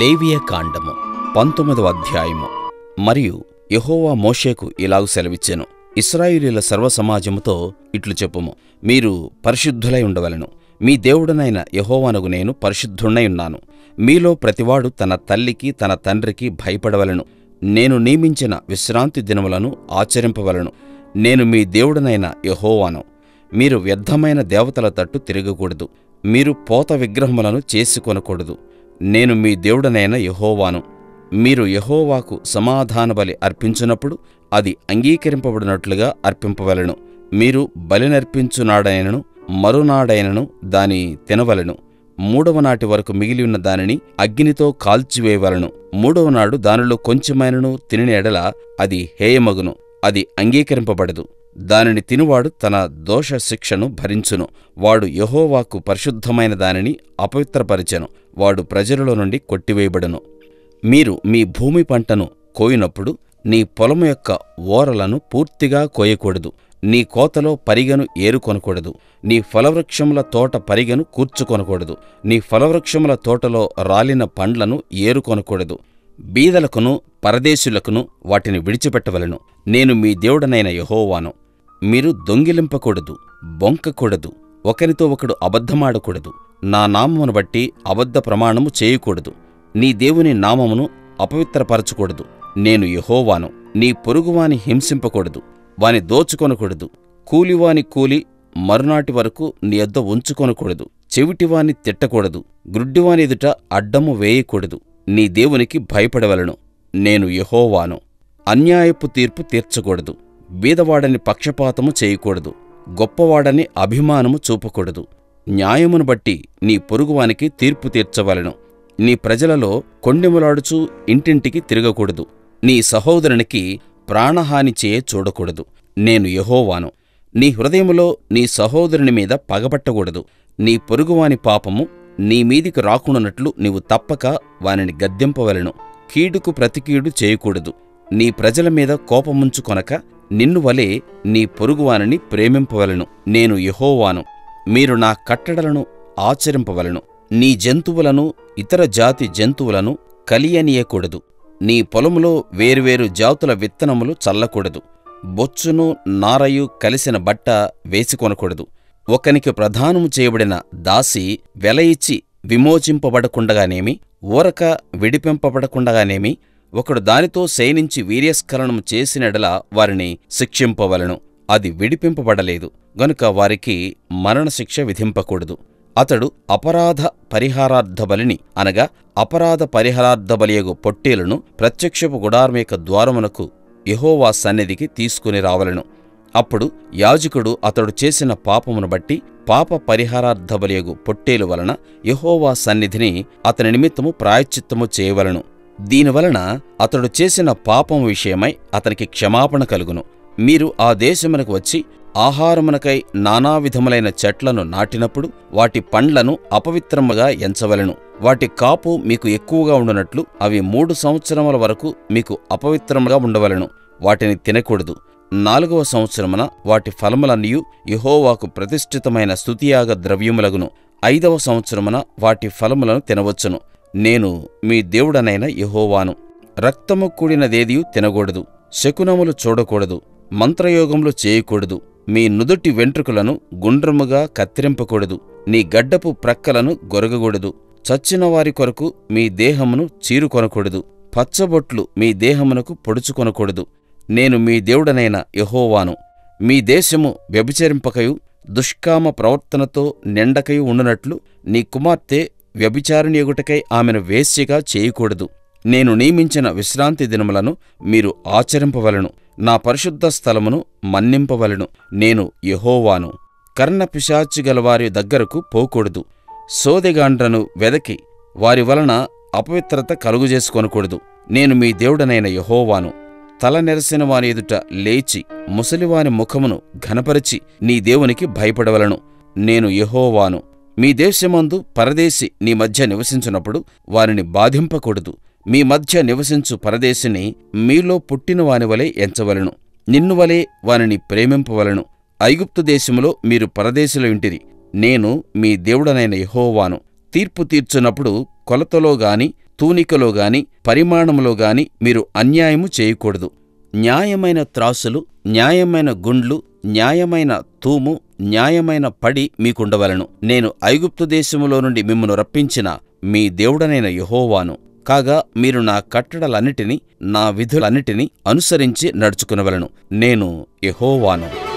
లేవియ కాండము 19వ అధ్యాయము. మరియు యెహోవా మోషేకు ఇలాగు సెలవిచ్చెను. ఇశ్రాయేలీయుల సర్వసమాజముతో ఇట్లు చెప్పుము, మీరు పరిశుద్ధులై ఉండవలెను. మీ దేవుడనైన యెహోవానగు నేను పరిశుద్ధుణ్ణై ఉన్నాను. మీలో ప్రతివాడు తన తల్లికి తన తండ్రికి భయపడవలెను. నేను నియమించిన విశ్రాంతి దినములను ఆచరింపవలెను. నేను మీ దేవుడనైన యెహోవాను. మీరు వ్యర్థమైన దేవతల తట్టు తిరగకూడదు. మీరు పోత విగ్రహములను చేసుకొనకూడదు. నేను మీ దేవుడనైన యెహోవాను. మీరు యెహోవాకు సమాధాన బలి అర్పించినప్పుడు అది అంగీకరింపబడినట్లుగా అర్పింపవలెను. మీరు బలినర్పించునాడైనను మరునాడైనను దాని తినవలెను. 3వ నాటి వరకు మిగిలి ఉన్న దానిని అగ్నితో కాల్చివేయవలెను. 3వ నాడు దానిలో కొంచెమైనను తినిన ఎడల అది హేయమగును, అది అంగీకరింపబడదు. దానిని తినువాడు తన దోష శిక్షను భరించును. వాడు యెహోవాకు పరిశుద్ధమైన దానిని అపవిత్రపరిచెను. వాడు ప్రజలలో నుండి కొట్టివేయబడును. మీరు మీ భూమి పంటను కోయినప్పుడు నీ పొలము యొక్క ఓరలను పూర్తిగా కోయకూడదు. నీ కోతలో పరిగెను ఏరుకొనకూడదు. నీ ఫలవృక్షముల తోట పరిగెను కూర్చుకొనకూడదు. నీ ఫలవృక్షముల తోటలో రాలిన పండ్లను ఏరుకొనకూడదు. బీదలకును పరదేశులకును వాటిని విడిచిపెట్టవలెను. నేను మీ దేవుడనైన యెహోవాను. మీరు దొంగిలింపకూడదు, బొంకకూడదు, ఒకరితో ఒకడు అబద్ధమాడకూడదు. నా నామమును బట్టి అబద్ధ ప్రమాణము చేయకూడదు. నీ దేవుని నామమును అపవిత్రపరచకూడదు. నేను యెహోవాను. నీ పొరుగువాని హింసింపకూడదు, వాని దోచుకొనకూడదు. కూలివాని కూలి మరునాటి వరకు నీ యొద్ద ఉంచుకొనకూడదు. చెవిటివాని తిట్టకూడదు. గ్రుడ్డివాని ఎదుట అడ్డము వేయకూడదు. నీ దేవునికి భయపడవలెను. నేను యెహోవాను. అన్యాయపు తీర్పు తీర్చకూడదు. బీదవాడని పక్షపాతము చేయకూడదు. గొప్పవాడని అభిమానము చూపకూడదు. న్యాయమును బట్టి నీ పొరుగువానికి తీర్పు తీర్చవలెను. నీ ప్రజలలో కొండెములాడుచూ ఇంటింటికి తిరగకూడదు. నీ సహోదరునికి ప్రాణహాని చేయ చూడకూడదు. నేను యెహోవాను. నీ హృదయములో నీ సహోదరుని మీద పగపట్టకూడదు. నీ పొరుగువాని పాపము నీ మీదికి రాకుండానట్లు నీవు తప్పక వానిని గద్దింపవలెను. కీడుకు ప్రతికీడు చేయకూడదు. నీ ప్రజల మీద కోపముంచుకొనక నిన్ను వలె నీ పొరుగువానిని ప్రేమింపవలెను. నేను యెహోవాను. మీరు నా కట్టడలను ఆచరింపవలెను. నీ జంతువులను ఇతర జాతి జంతువులను కలియనీయకూడదు. నీ పొలములో వేర్వేరు జాతుల విత్తనములు చల్లకూడదు. బొచ్చును నారయు కలిసిన బట్ట వేసికొనకూడదు. ఒకనికి ప్రదానము చేయబడిన దాసి వెల ఇచ్చి విమోచింపబడకుండగానేమి, ఊరక విడిపింపబడకుండగానేమి, ఒకడు దానితో శయనించి వీర్యస్ఖలనము చేసినెడల వారిని శిక్షింపవలెను. అది విడిపింపబడలేదు గనుక వారికి మరణశిక్ష విధింపకూడదు. అతడు అపరాధ పరిహారార్థ బలిని అనగా అపరాధ పరిహారార్థ బలియగు పొట్టేలును ప్రత్యక్షపు గుడారం యొక్క ద్వారమునకు యెహోవా సన్నిధికి తీసుకుని రావలెను. అప్పుడు యాజకుడు అతడు చేసిన పాపమును బట్టి పాప పరిహారార్థ బలియగు పొట్టేలు వలన యెహోవా సన్నిధిని అతని నిమిత్తము ప్రాయశ్చిత్తము చేయవలెను. దీనివలన అతడు చేసిన పాపము విషయమై అతనికి క్షమాపణ కలుగును. మీరు ఆ దేశమునకు వచ్చి ఆహారమునకై నానావిధములైన చెట్లను నాటినప్పుడు వాటి పండ్లను అపవిత్రముగా ఎంచవలెను. వాటి కాపు మీకు ఎక్కువగా ఉండునట్లు అవి 3 సంవత్సరముల వరకు మీకు అపవిత్రముగా ఉండవలెను. వాటిని తినకూడదు. 4వ సంవత్సరమున వాటి ఫలములన్నీయు యెహోవాకు ప్రతిష్ఠితమైన స్తుతియాగ ద్రవ్యములగును. 5వ సంవత్సరమున వాటి ఫలములను తినవచ్చును. నేను మీ దేవుడనైన యెహోవాను. రక్తము కూడినదేదియు తినకూడదు. శకునములు చూడకూడదు. మంత్రయోగములు చేయకూడదు. మీ నుదుటి వెంట్రుకలను గుండ్రముగా కత్తిరింపకూడదు. నీ గడ్డపు ప్రక్కలను గొరగకూడదు. చచ్చిన వారి కొరకు మీ దేహమును చీరుకొనకూడదు. పచ్చబొట్లు మీ దేహమునకు పొడుచుకొనకూడదు. నేను మీ దేవుడనైన యెహోవాను. మీ దేశము వ్యభిచరింపకయు దుష్కామ ప్రవర్తనతో నిండకయు ఉండునట్లు నీ కుమార్తె వ్యభిచారిణియగుటకై ఆమెను వేశ్యగా చేయకూడదు. నేను నియమించిన విశ్రాంతి దినములను మీరు ఆచరింపవలెను. నా పరిశుద్ధ స్థలమును మన్నింపవలెను. నేను యెహోవాను. కర్ణపిశాచి గలవారి దగ్గరకు పోకూడదు. సోదెగాండ్రను వెదకి వారి వలన అపవిత్రత కలుగుజేసుకొనకూడదు. నేను మీ దేవుడనైన యెహోవాను. తల నెరసిన వాని ఎదుట లేచి ముసలివాని ముఖమును ఘనపరిచి నీ దేవునికి భయపడవలెను. నేను యెహోవాను. మీ దేశమందు పరదేశి నీ మధ్య నివసించున్నప్పుడు వారిని బాధింపకూడదు. మీ మధ్య నివసించు పరదేశిని మీలో పుట్టిన వానివలె ఎంచవలెను. నిన్నువలే వానిని ప్రేమింపవలెను. ఐగుప్తు దేశములో మీరు పరదేశుల ఇంటిరి. నేను మీ దేవుడనైన యెహోవాను. తీర్పు తీర్చున్నప్పుడు కొలతలో గాని, తూనికలో గాని, పరిమాణంలో గాని మీరు అన్యాయము చేయకూడదు. న్యాయమైన త్రాసులు, న్యాయమైన గుండ్లు, న్యాయమైన తూము, న్యాయమైన పడి మీకుండవలెను. నేను ఐగుప్తు దేశములో నుండి మిమ్మును రప్పించిన మీ దేవుడనైన యెహోవాను. కాగా మీరు నా కట్టడలన్నిటినీ, నా విధులన్నిటినీ అనుసరించి నడుచుకునవలెను. నేను యెహోవాను.